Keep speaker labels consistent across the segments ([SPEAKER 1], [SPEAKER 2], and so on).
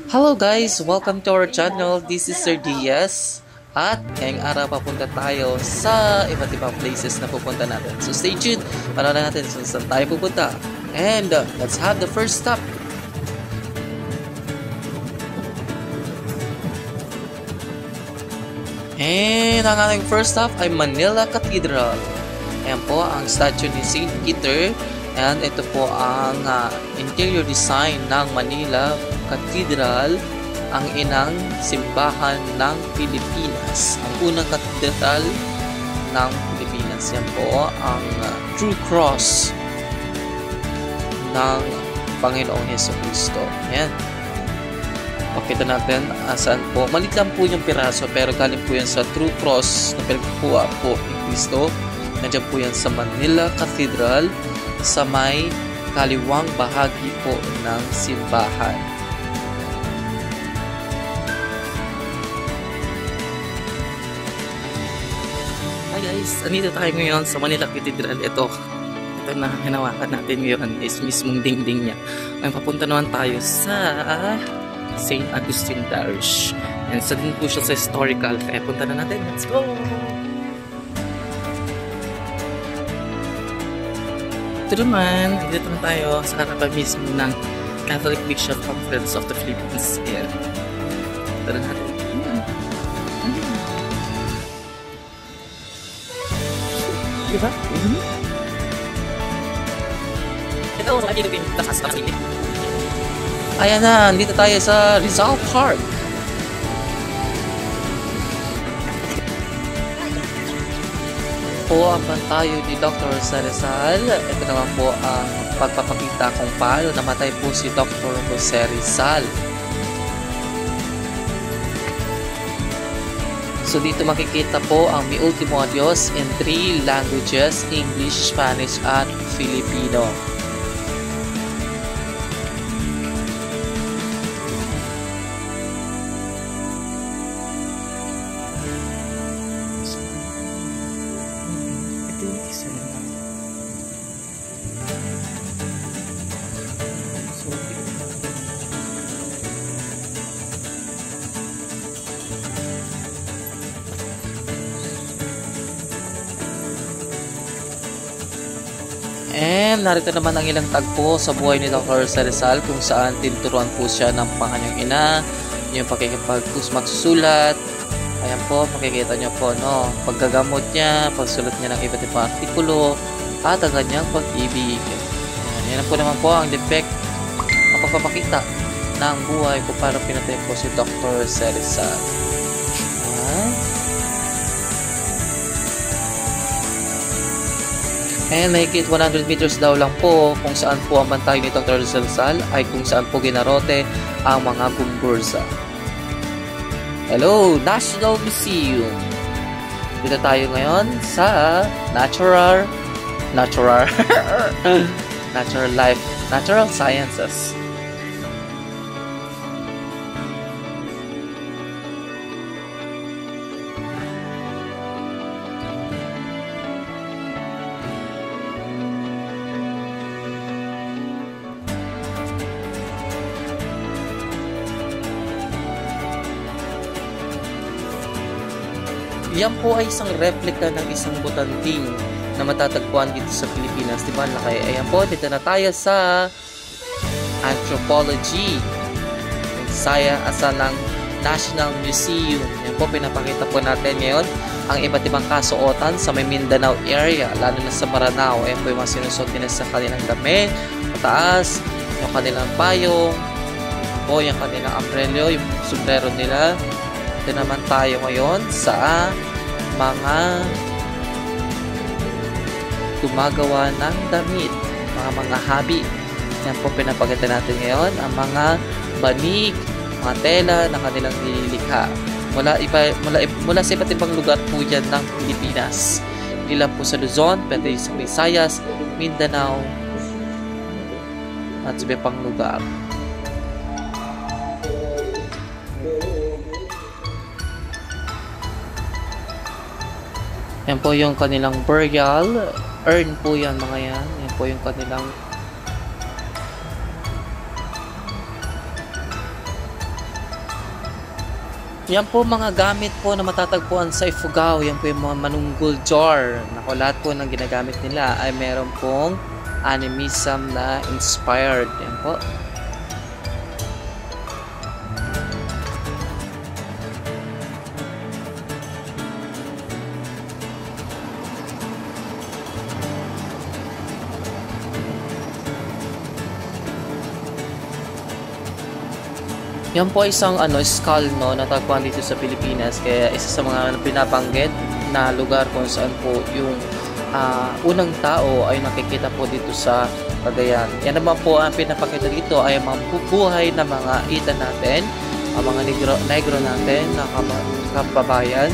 [SPEAKER 1] Hello guys! Welcome to our channel. This is Sir Diaz. At ngayong araw papunta tayo sa iba't ibang places na pupunta natin. So stay tuned. Panood natin kung saan tayo pupunta. And let's have the first stop. And ang ating first stop ay Manila Cathedral. Ayan po ang statue ni St. Peter. And ito po ang interior design ng Manila Cathedral, ang inang simbahan ng Pilipinas. Ang unang katedral ng Pilipinas. Yan po ang True Cross ng Panginoong Jesucristo. Yan. Pakita natin saan po. Malit lang po yung piraso pero galing po yan sa True Cross na pinagkuha po ni Cristo. Nandiyan po yan sa Manila Cathedral sa may kaliwang bahagi po ng simbahan. Hi guys, andito tayo ngayon sa Manila Cathedral. Ito na hinawakan natin ngayon is mismong dingding niya. Ngayon papunta naman tayo sa St. Augustine Parish. And sa din po siya sa historical. Kaya punta na natin. Let's go! Ito naman, dito na tayo sa harapan mismo ng Catholic Bishop Conference of the Philippines. Ayan. Ito na natin. Diba? Ito, sa dito yung takas na sa ayan na, dito tayo sa Rizal Park. Po ang pantayo ni Dr. Rizal. Ito naman po ang pagpapakita kung paano namatay po si Dr. Jose Rizal. So dito makikita po ang Mi Ultimo Adios in 3 languages, English, Spanish, at Filipino. And narito naman ang ilang tagpo sa buhay ni Dr. Rizal kung saan tinuturuan po siya ng kanyang ina, yung magsusulat. Ayan po, makikita nyo po, no? Paggagamot niya, pagsulat niya ng iba't ibang artikulo, at ang kanyang pag-ibig. Yan po naman po ang defect ang pagpapakita ng buhay kung para pinatay po si Dr. Rizal. And mahigit 100 meters daw lang po kung saan po ang bantay ni Dr. Rizal ay kung saan po ginarote ang mga gumbursa. Hello, National Museum! Dito tayo ngayon sa Natural Life, Natural Sciences. Yan po ay isang replika ng isang butanting na matatagpuan dito sa Pilipinas. Diba? Ayan po, dito na tayo sa Anthropology. Saya asa ng National Museum. Yan po, pinapakita po natin ngayon ang iba't ibang kasuotan sa may Mindanao area, lalo na sa Maranao. Ayan po yung mga sinusuot nila sa kanilang damit, mataas, yung kanilang payong, po yung kanilang umbrello, yung sombrero nila. Ito naman tayo ngayon sa mga gumagawa ng damit, mga hobby. Yan po pinapakita natin ngayon ang mga banig, mga tela na kanilang nililikha. Mula sa iba't ibang lugar po yan ng Pilipinas. Hindi lang po sa Luzon, pwede sa Visayas, Mindanao, at sa iba pang lugar. Yan po yung kanilang burial urn po yan mga yan. Yan po yung kanilang Yan po mga gamit po na matatagpuan sa Ifugao. Yan po yung mga manunggul jar. Nako, lahat po ng ginagamit nila ay meron pong animism na inspired. Yan po. Yan po isang skull natagpuan dito sa Pilipinas, kaya isa sa mga pinabanggit na lugar kung saan po yung unang tao ay nakikita po dito sa Cagayan. Yan naman po ang pinapakita dito ay mga buhay na mga ita natin, ang mga negro natin na kababayan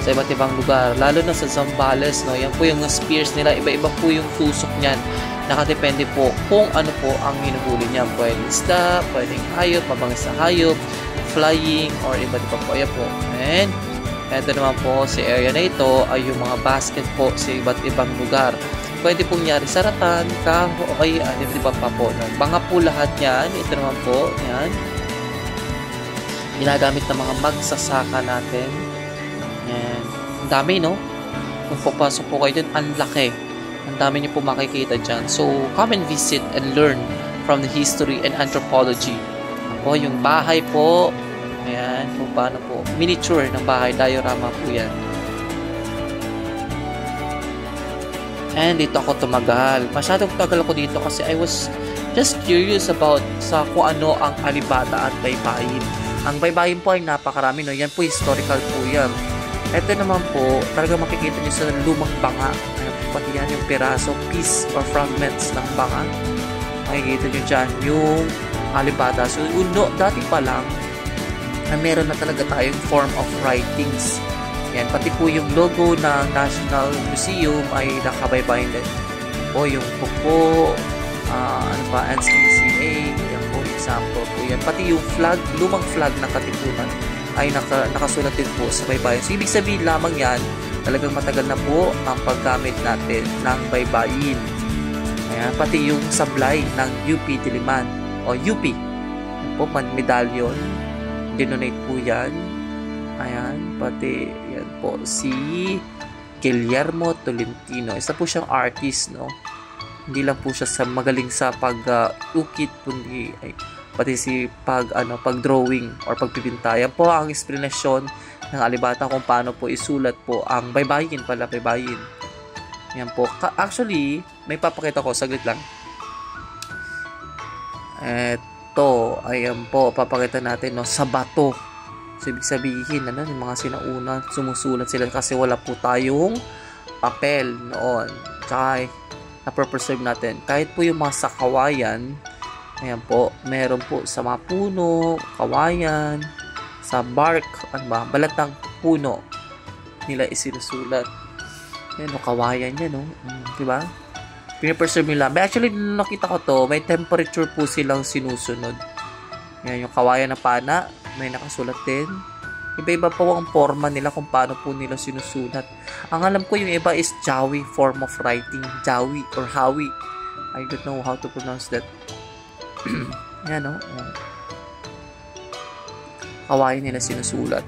[SPEAKER 1] sa iba't ibang lugar, lalo na sa Zambales. Yan po yung spears nila, iba-iba po yung tusok niyan. Nakadepende po kung ano po ang hinuhuli niya. Pwedeng isda, pwedeng hayop, mabangis na hayop, flying, or iba't iba po. Ayan po. And ito naman po, sa area na ito ay yung mga basket po sa iba't ibang lugar. Pwede pong nyari saratan, kahoy, di ba pa po. Mga po lahat yan. Ito naman po, yan. Ginagamit ng mga magsasaka natin. Yan. Ang dami, no? Kung papasok po kayo dun, ang laki. Ang dami niyo po makikita dyan. So, come and visit and learn from the history and anthropology. Po, yung bahay po. Ayan, kung paano po. Miniature ng bahay. Diorama po yan. And dito ako tumagal. Masyadong tagal ako dito kasi I was just curious about sa kung ano ang alibata at baybayin. Ang baybayin po ay napakarami. No? Yan po historical po yan. Ito naman po, talaga makikita nyo sa lumang banga. Pati yan yung piraso, piece or fragments ng banga. Makikita nyo dyan yung alibata. So, dati pa lang, meron na talaga tayong form of writings. Yan, pati po yung logo ng National Museum ay nakabaybayin din. O yung po, NCCA, yan po, example po yan. Pati yung flag, lumang flag ng Katipunan ay nakasulat din po sa baybayin. So, ibig sabihin lamang yan, talagang matagal na po ang paggamit natin ng baybayin. Ayan, pati yung sablay ng UP Diliman o UP. Yan po, medallion. Dinonate po yan. Ayan, pati yan po si Guillermo Tolentino. Isa po siyang artist, no? Hindi lang po siya magaling sa pag-ukit, kundi pati si pag-drawing or pagpipinta. Yan po ang explanation ng alibata kung paano po isulat po ang baybayin pala, baybayin. Yan po. Actually, may papakita ko, saglit lang. Eto, ayan po, papakita natin, no, sa bato. So, ibig sabihin, yung mga sinauna, sumusulat sila kasi wala po tayong papel noon. Tsaka, na-preserve natin. Kahit po yung mga sa kawayan, ayan po, meron po sa mga puno, kawayan, sa bark, balatang puno nila isinusulat. Ayan, kawayan yan, no? Diba? Pinipreserve nila. Actually, nakita ko to, may temperature po silang sinusunod. Ayan, yung kawayan na pana, may nakasulat din. Iba-iba po ang forma nila kung paano po nila sinusulat. Ang alam ko, yung iba is Jawi form of writing. Jawi or Hawi. I don't know how to pronounce that. Yan, no? Kawayan nila sinusulat.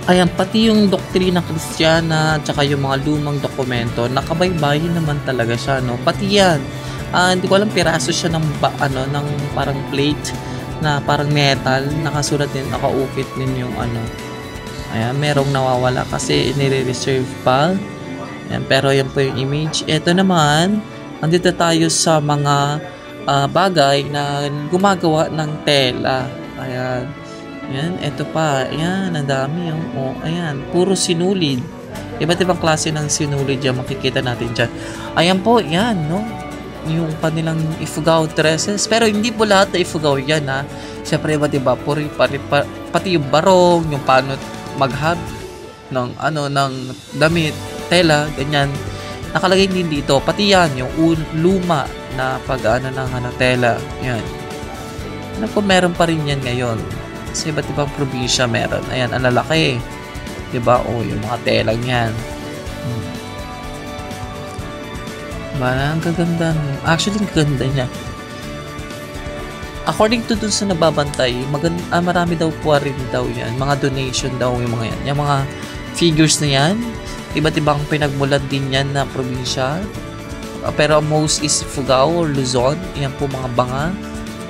[SPEAKER 1] Ayan, pati yung doktrina Kristiyana at saka yung mga lumang dokumento, nakabaybayin naman talaga siya, no? Pati yan. Hindi ko alam, piraso siya ng ng parang plate na parang metal, nakasulat din, nakaukit din yung Ayan, merong nawawala kasi nire-reserve pa. Ayan, pero yan po yung image. Ito naman, andito tayo sa mga bagay na gumagawa ng tela. Ayan. Yan, eto pa. Ayan, ang dami yung, ayan, puro sinulid. Iba't ibang klase ng sinulid yan, makikita natin dyan. Ayan po, yan, no? Yung kanilang Ifugao dresses. Pero hindi po lahat na Ifugao yan, ha? Siyempre, iba't iba, pati yung barong, yung paano maghab ng, ng damit, tela, ganyan. Nakalagay din dito, pati yan, yung luma na ng tela, yan. Ano po, meron pa rin yan ngayon. Sa iba't ibang probinsya meron. Ayan, ang lalaki. Diba? O, yung mga telang yan. Diba? Ang gaganda. Actually, ang gaganda niya. According to dun sa nababantay, marami daw po rin daw yan. Mga donation daw yung mga yan. Yung mga figures na yan, iba't ibang pinagmulan din yan na probinsya. Pero most is Ifugao or Luzon. Yan po mga banga.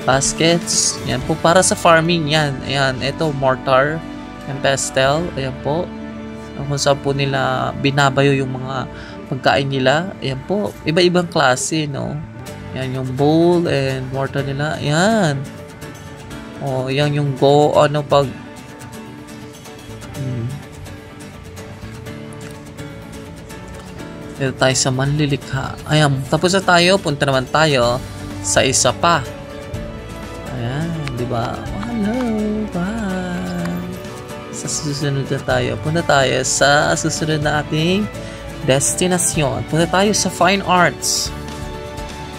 [SPEAKER 1] Baskets, yan po para sa farming yan. Ayan, ito mortar and pestle, ayan po. Kung saan po nila binabayo yung mga pagkain nila. Ayan po, iba-ibang klase, no? Yan yung bowl and mortar nila. Ayan. Oh, yan yung pag Dito tayo sa manlilikha. Ayan, tapos na tayo, punta naman tayo sa isa pa. Ayan, di ba? Hello, bye! Sa susunod na tayo. Punta tayo sa susunod na ating destinasyon. Punta tayo sa Fine Arts.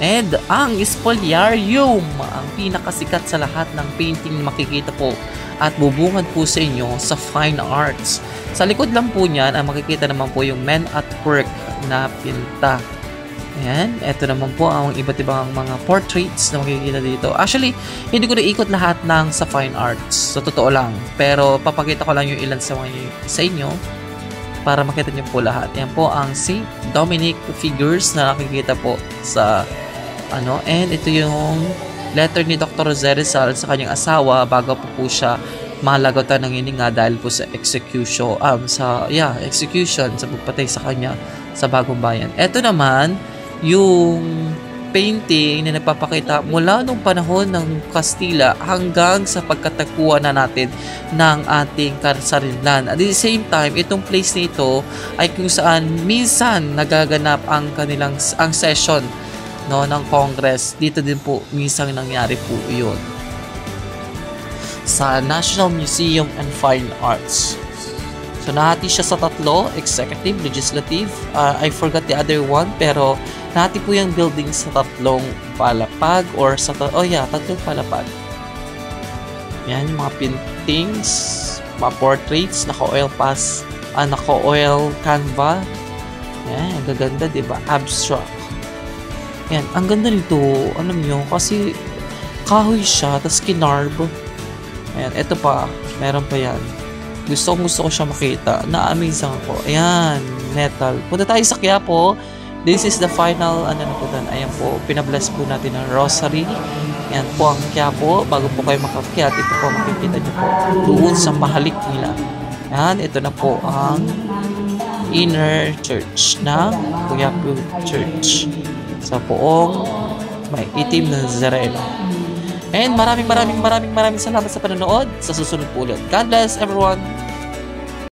[SPEAKER 1] And ang Spoliarium, ang pinakasikat sa lahat ng painting na makikita po at bubungad po sa inyo sa Fine Arts. Sa likod lang po niyan, ang makikita naman po yung Men at Work na pinta. Ayan, ito naman po ang iba't ibang mga portraits na makikita dito. Actually, hindi ko naikot lahat ng sa Fine Arts. So, totoo lang. Pero, papakita ko lang yung ilan sa inyo para makita nyo po lahat. Ayan po ang St. Dominic figures na nakikita po sa and ito yung letter ni Dr. Jose Rizal sa kanyang asawa bago po siya malagatan ng hininga dahil po sa execution sa pagpatay sa kanya sa Bagong Bayan. Ito naman yung painting na nagpapakita mula nung panahon ng Kastila hanggang sa pagkatagpuan na natin ng ating kasarinlan. At the same time, itong place na ito ay kung saan minsan nagaganap ang session ng Congress. Dito din po minsan nangyari po yun sa National Museum and Fine Arts. So, nahati siya sa tatlo, executive, legislative. I forgot the other one, pero nahati po yung building sa tatlong palapag or tatlong palapag. Yan, yung mga paintings, mga portraits, naka-oil canva. Yan, ang gaganda, diba? Abstract. Yan, ang ganda nito, alam nyo, kasi kahoy siya, tas kinarb. Ayan, ito pa, meron pa yan. Gusto ko siya makita. Na-amaze ako. Ayan, metal. Punta tayo sa Quiapo. This is the final, ayan po, pinabless po natin ng rosary. Ayan po ang Quiapo. Bago po kayo makakyat, ito po makikita nyo po. Doon sa mahalik nila. Ayan, ito na po ang inner church ng Quiapo Church. Sa poong may itim na Nazareno. And maraming salamat sa panonood. Sa susunod po ulit. God bless everyone!